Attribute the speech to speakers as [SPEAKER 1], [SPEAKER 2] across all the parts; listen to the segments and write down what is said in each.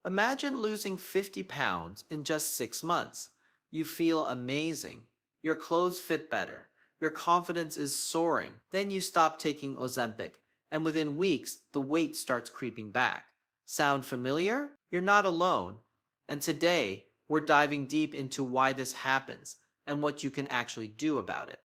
[SPEAKER 1] Imagine losing 50 pounds in just 6 months. You feel amazing. Your clothes fit better. Your confidence is soaring. Then you stop taking Ozempic, and within weeks, the weight starts creeping back. Sound familiar? You're not alone. And today, we're diving deep into why this happens and what you can actually do about it.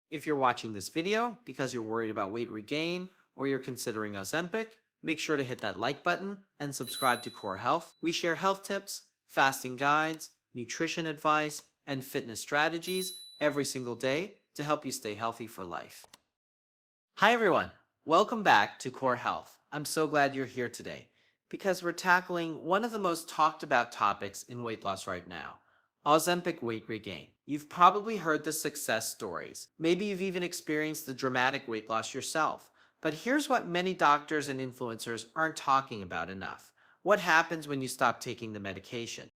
[SPEAKER 1] If you're watching this video because you're worried about weight regain or you're considering Ozempic, make sure to hit that like button and subscribe to Core Health. We share health tips, fasting guides, nutrition advice, and fitness strategies every single day to help you stay healthy for life. Hi everyone, welcome back to Core Health. I'm so glad you're here today because we're tackling one of the most talked about topics in weight loss right now, Ozempic weight regain. You've probably heard the success stories. Maybe you've even experienced the dramatic weight loss yourself. But here's what many doctors and influencers aren't talking about enough. What happens when you stop taking the medication?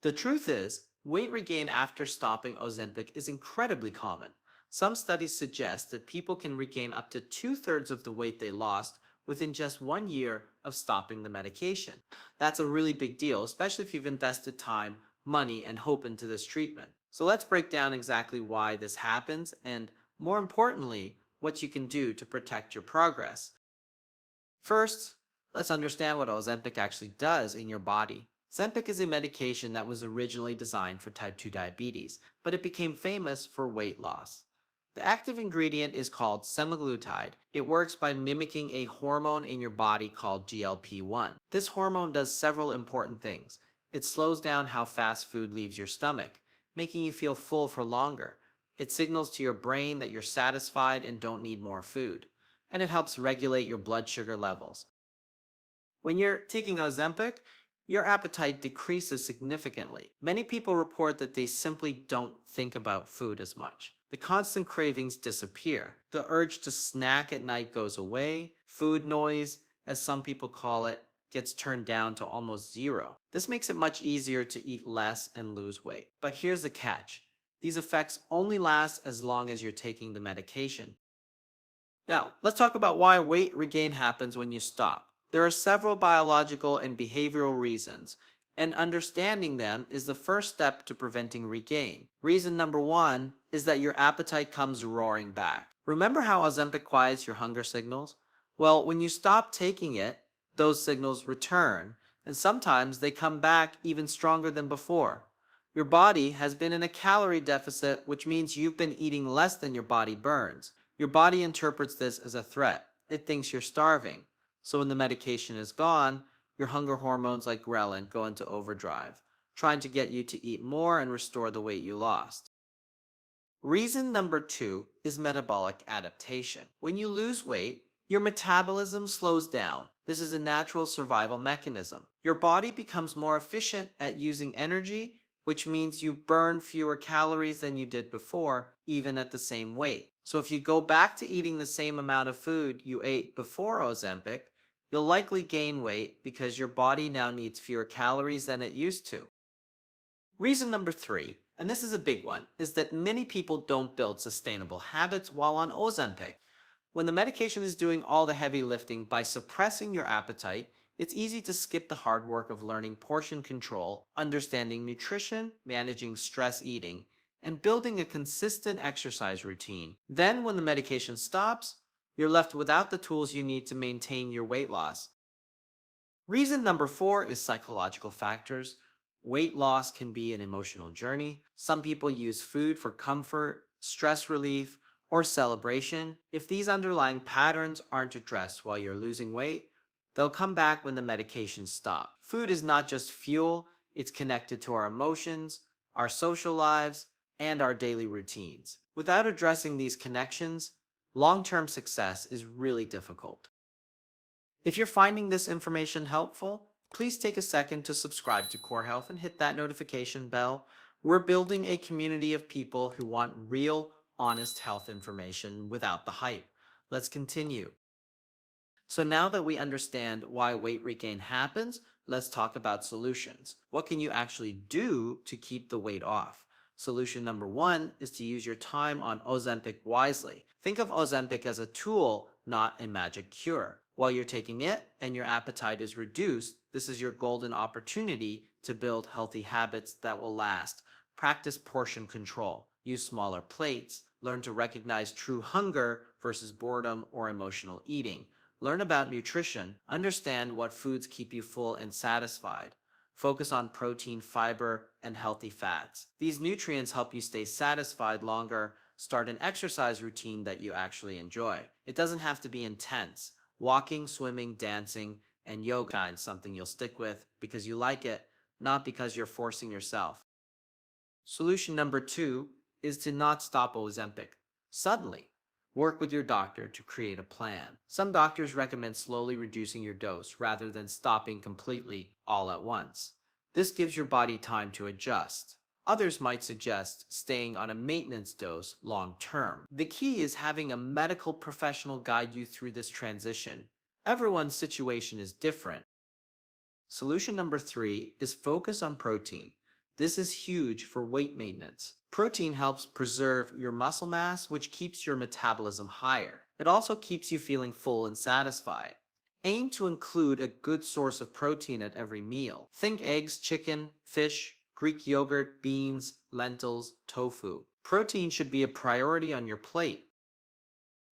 [SPEAKER 1] The truth is, weight regain after stopping Ozempic is incredibly common. Some studies suggest that people can regain up to two-thirds of the weight they lost within just 1 year of stopping the medication. That's a really big deal, especially if you've invested time, money, and hope into this treatment. So let's break down exactly why this happens and, more importantly, what you can do to protect your progress. First, let's understand what Ozempic actually does in your body. Ozempic is a medication that was originally designed for type 2 diabetes, but it became famous for weight loss. The active ingredient is called semaglutide. It works by mimicking a hormone in your body called GLP-1. This hormone does several important things. It slows down how fast food leaves your stomach, making you feel full for longer. It signals to your brain that you're satisfied and don't need more food. And it helps regulate your blood sugar levels. When you're taking Ozempic, your appetite decreases significantly. Many people report that they simply don't think about food as much. The constant cravings disappear. The urge to snack at night goes away. Food noise, as some people call it, gets turned down to almost zero. This makes it much easier to eat less and lose weight. But here's the catch. These effects only last as long as you're taking the medication. Now, let's talk about why weight regain happens when you stop. There are several biological and behavioral reasons, and understanding them is the first step to preventing regain. Reason number one is that your appetite comes roaring back. Remember how Ozempic quiets your hunger signals? Well, when you stop taking it, those signals return, and sometimes they come back even stronger than before. Your body has been in a calorie deficit, which means you've been eating less than your body burns. Your body interprets this as a threat. It thinks you're starving. So when the medication is gone, your hunger hormones like ghrelin go into overdrive, trying to get you to eat more and restore the weight you lost. Reason number two is metabolic adaptation. When you lose weight, your metabolism slows down. This is a natural survival mechanism. Your body becomes more efficient at using energy, which means you burn fewer calories than you did before, even at the same weight. So if you go back to eating the same amount of food you ate before Ozempic, you'll likely gain weight because your body now needs fewer calories than it used to. Reason number three, and this is a big one, is that many people don't build sustainable habits while on Ozempic. When the medication is doing all the heavy lifting by suppressing your appetite, it's easy to skip the hard work of learning portion control, understanding nutrition, managing stress eating, and building a consistent exercise routine. Then, when the medication stops, you're left without the tools you need to maintain your weight loss. Reason number four is psychological factors. Weight loss can be an emotional journey. Some people use food for comfort, stress relief, or celebration. If these underlying patterns aren't addressed while you're losing weight, they'll come back when the medications stop. Food is not just fuel, it's connected to our emotions, our social lives, and our daily routines. Without addressing these connections, long-term success is really difficult. If you're finding this information helpful, please take a second to subscribe to Core Health and hit that notification bell. We're building a community of people who want real, honest health information without the hype. Let's continue. So now that we understand why weight regain happens, let's talk about solutions. What can you actually do to keep the weight off? Solution number one is to use your time on Ozempic wisely. Think of Ozempic as a tool, not a magic cure. While you're taking it and your appetite is reduced, this is your golden opportunity to build healthy habits that will last. Practice portion control. Use smaller plates. Learn to recognize true hunger versus boredom or emotional eating. Learn about nutrition. Understand what foods keep you full and satisfied. Focus on protein, fiber, and healthy fats. These nutrients help you stay satisfied longer. Start an exercise routine that you actually enjoy. It doesn't have to be intense. Walking, swimming, dancing, and yoga is something you'll stick with because you like it, not because you're forcing yourself. Solution number 2 is to not stop Ozempic suddenly. Work with your doctor to create a plan. Some doctors recommend slowly reducing your dose rather than stopping completely all at once. This gives your body time to adjust. Others might suggest staying on a maintenance dose long term. The key is having a medical professional guide you through this transition. Everyone's situation is different. Solution number 3 is focus on protein. This is huge for weight maintenance. Protein helps preserve your muscle mass, which keeps your metabolism higher. It also keeps you feeling full and satisfied. Aim to include a good source of protein at every meal. Think eggs, chicken, fish, Greek yogurt, beans, lentils, tofu. Protein should be a priority on your plate.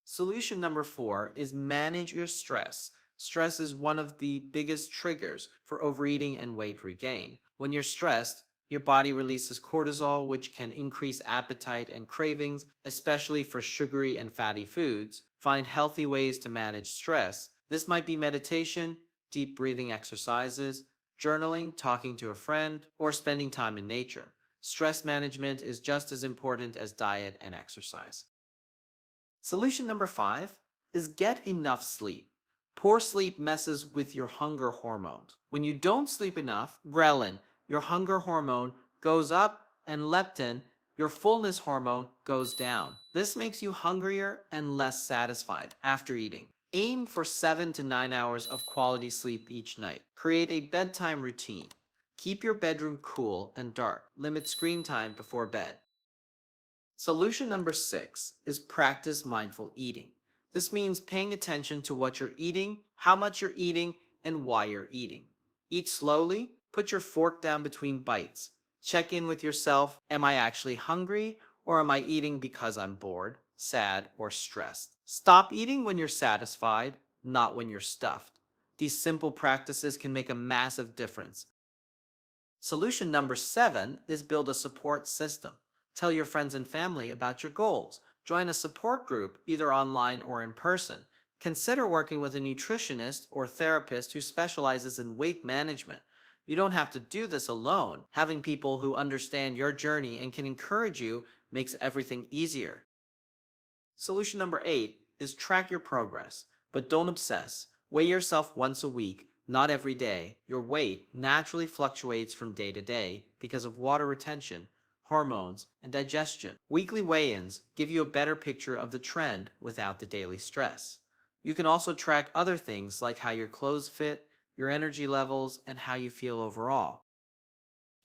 [SPEAKER 1] Solution number 4 is manage your stress. Stress is one of the biggest triggers for overeating and weight regain. When you're stressed, your body releases cortisol, which can increase appetite and cravings, especially for sugary and fatty foods. Find healthy ways to manage stress. This might be meditation, deep breathing exercises, journaling, talking to a friend, or spending time in nature. Stress management is just as important as diet and exercise. Solution number 5 is get enough sleep. Poor sleep messes with your hunger hormones. When you don't sleep enough, ghrelin, your hunger hormone, goes up, and leptin, your fullness hormone, goes down. This makes you hungrier and less satisfied after eating. Aim for 7 to 9 hours of quality sleep each night. Create a bedtime routine. Keep your bedroom cool and dark. Limit screen time before bed. Solution number 6 is practice mindful eating. This means paying attention to what you're eating, how much you're eating, and why you're eating. Eat slowly, put your fork down between bites. Check in with yourself. Am I actually hungry, or am I eating because I'm bored, sad, or stressed? Stop eating when you're satisfied, not when you're stuffed. These simple practices can make a massive difference. Solution number 7 is build a support system. Tell your friends and family about your goals. Join a support group, either online or in person. Consider working with a nutritionist or therapist who specializes in weight management. You don't have to do this alone. Having people who understand your journey and can encourage you makes everything easier. Solution number 8 is track your progress, but don't obsess. Weigh yourself once a week, not every day. Your weight naturally fluctuates from day to day because of water retention, hormones, and digestion. Weekly weigh-ins give you a better picture of the trend without the daily stress. You can also track other things like how your clothes fit, your energy levels, and how you feel overall.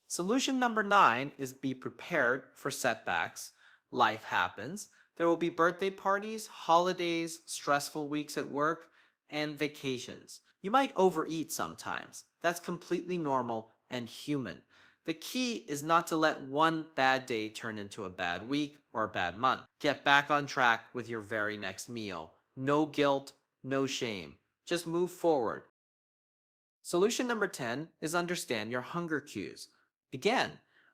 [SPEAKER 1] Solution number 9 is be prepared for setbacks. Life happens. There will be birthday parties, holidays, stressful weeks at work, and vacations. You might overeat sometimes. That's completely normal and human. The key is not to let one bad day turn into a bad week or a bad month. Get back on track with your very next meal. No guilt, no shame. Just move forward. Solution number 10 is understand your hunger cues. Again,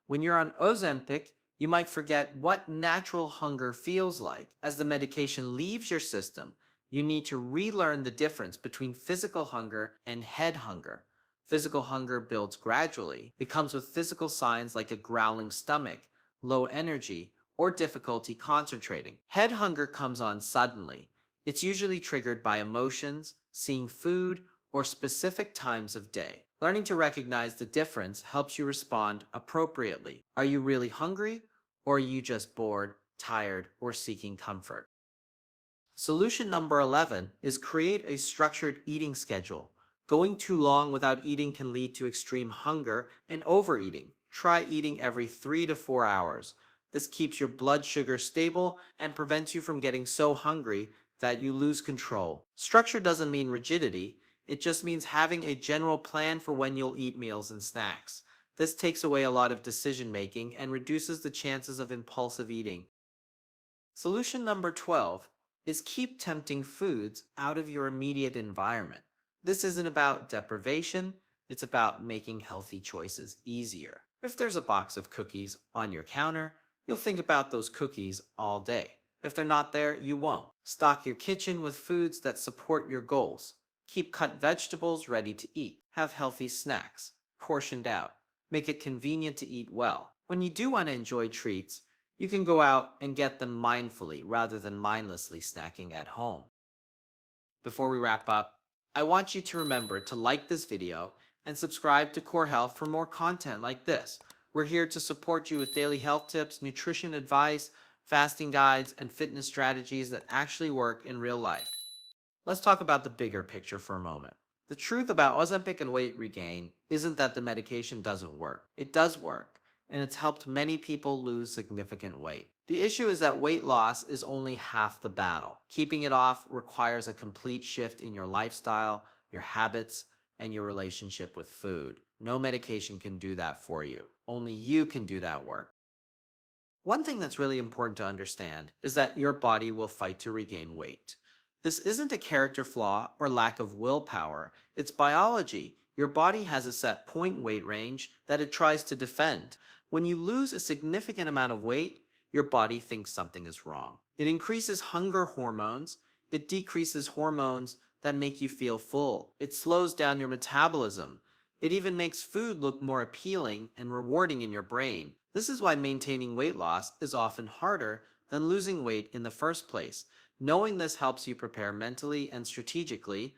[SPEAKER 1] when you're on Ozempic, you might forget what natural hunger feels like. As the medication leaves your system, you need to relearn the difference between physical hunger and head hunger. Physical hunger builds gradually. It comes with physical signs like a growling stomach, low energy, or difficulty concentrating. Head hunger comes on suddenly. It's usually triggered by emotions, seeing food, or specific times of day. Learning to recognize the difference helps you respond appropriately. Are you really hungry, or are you just bored, tired, or seeking comfort? Solution number 11 is create a structured eating schedule. Going too long without eating can lead to extreme hunger and overeating. Try eating every 3 to 4 hours. This keeps your blood sugar stable and prevents you from getting so hungry that you lose control. Structure doesn't mean rigidity, it just means having a general plan for when you'll eat meals and snacks. This takes away a lot of decision making and reduces the chances of impulsive eating. Solution number 12 is keep tempting foods out of your immediate environment. This isn't about deprivation, it's about making healthy choices easier. If there's a box of cookies on your counter, you'll think about those cookies all day. If they're not there, you won't. Stock your kitchen with foods that support your goals. Keep cut vegetables ready to eat. Have healthy snacks, portioned out. Make it convenient to eat well. When you do want to enjoy treats, you can go out and get them mindfully rather than mindlessly snacking at home. Before we wrap up, I want you to remember to like this video and subscribe to Core Health for more content like this. We're here to support you with daily health tips, nutrition advice, fasting guides, and fitness strategies that actually work in real life. Let's talk about the bigger picture for a moment. The truth about Ozempic and weight regain isn't that the medication doesn't work. It does work, and it's helped many people lose significant weight. The issue is that weight loss is only half the battle. Keeping it off requires a complete shift in your lifestyle, your habits, and your relationship with food. No medication can do that for you. Only you can do that work. One thing that's really important to understand is that your body will fight to regain weight. This isn't a character flaw or lack of willpower, it's biology. Your body has a set point weight range that it tries to defend. When you lose a significant amount of weight, your body thinks something is wrong. It increases hunger hormones, it decreases hormones that make you feel full, it slows down your metabolism, it even makes food look more appealing and rewarding in your brain. This is why maintaining weight loss is often harder than losing weight in the first place. Knowing this helps you prepare mentally and strategically.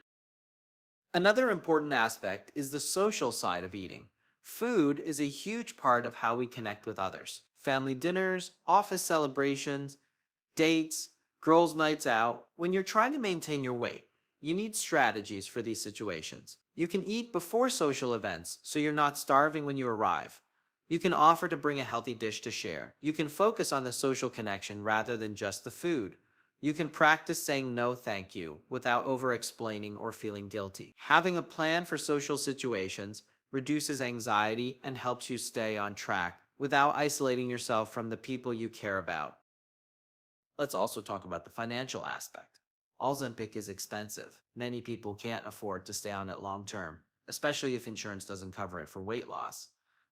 [SPEAKER 1] Another important aspect is the social side of eating. Food is a huge part of how we connect with others. Family dinners, office celebrations, dates, girls' nights out. When you're trying to maintain your weight, you need strategies for these situations. You can eat before social events so you're not starving when you arrive. You can offer to bring a healthy dish to share. You can focus on the social connection rather than just the food. You can practice saying no thank you without over-explaining or feeling guilty. Having a plan for social situations reduces anxiety and helps you stay on track without isolating yourself from the people you care about. Let's also talk about the financial aspect. Ozempic is expensive. Many people can't afford to stay on it long term, especially if insurance doesn't cover it for weight loss.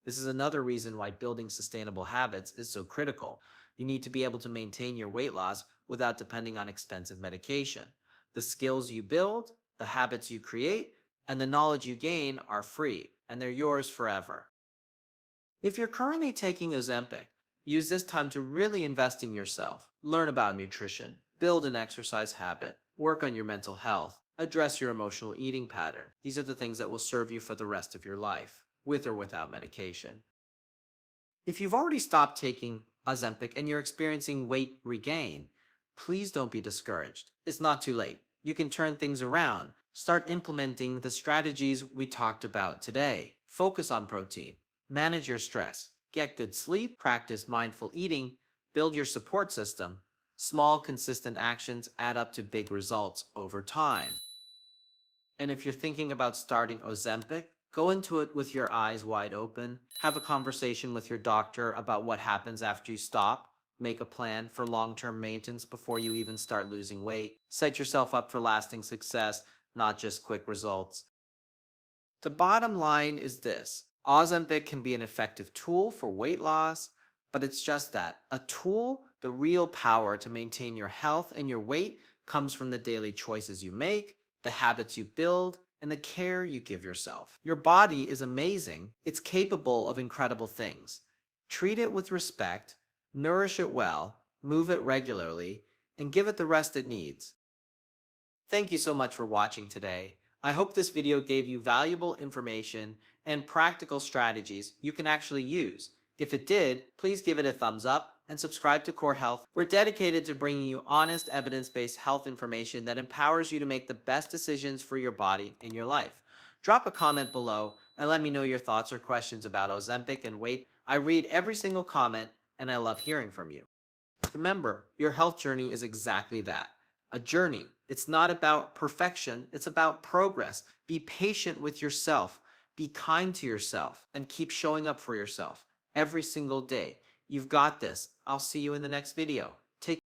[SPEAKER 1] This is another reason why building sustainable habits is so critical. You need to be able to maintain your weight loss without depending on expensive medication. The skills you build, the habits you create, and the knowledge you gain are free, and they're yours forever. If you're currently taking Ozempic, use this time to really invest in yourself. Learn about nutrition, build an exercise habit, work on your mental health, address your emotional eating pattern. These are the things that will serve you for the rest of your life, with or without medication. If you've already stopped taking Ozempic and you're experiencing weight regain, please don't be discouraged. It's not too late. You can turn things around. Start implementing the strategies we talked about today. Focus on protein. Manage your stress. Get good sleep. Practice mindful eating. Build your support system. Small, consistent actions add up to big results over time. And if you're thinking about starting Ozempic, go into it with your eyes wide open. Have a conversation with your doctor about what happens after you stop. Make a plan for long-term maintenance before you even start losing weight. Set yourself up for lasting success, not just quick results. The bottom line is this. Ozempic can be an effective tool for weight loss, but it's just that, a tool. The real power to maintain your health and your weight comes from the daily choices you make, the habits you build, and the care you give yourself. Your body is amazing. It's capable of incredible things. Treat it with respect, nourish it well, move it regularly, and give it the rest it needs. Thank you so much for watching today. I hope this video gave you valuable information and practical strategies you can actually use. If it did, please give it a thumbs up and subscribe to Core Health. We're dedicated to bringing you honest, evidence-based health information that empowers you to make the best decisions for your body and your life. Drop a comment below and let me know your thoughts or questions about Ozempic and weight. I read every single comment and I love hearing from you. Remember, your health journey is exactly that, a journey. It's not about perfection, it's about progress. Be patient with yourself, be kind to yourself, and keep showing up for yourself every single day. You've got this. I'll see you in the next video. Take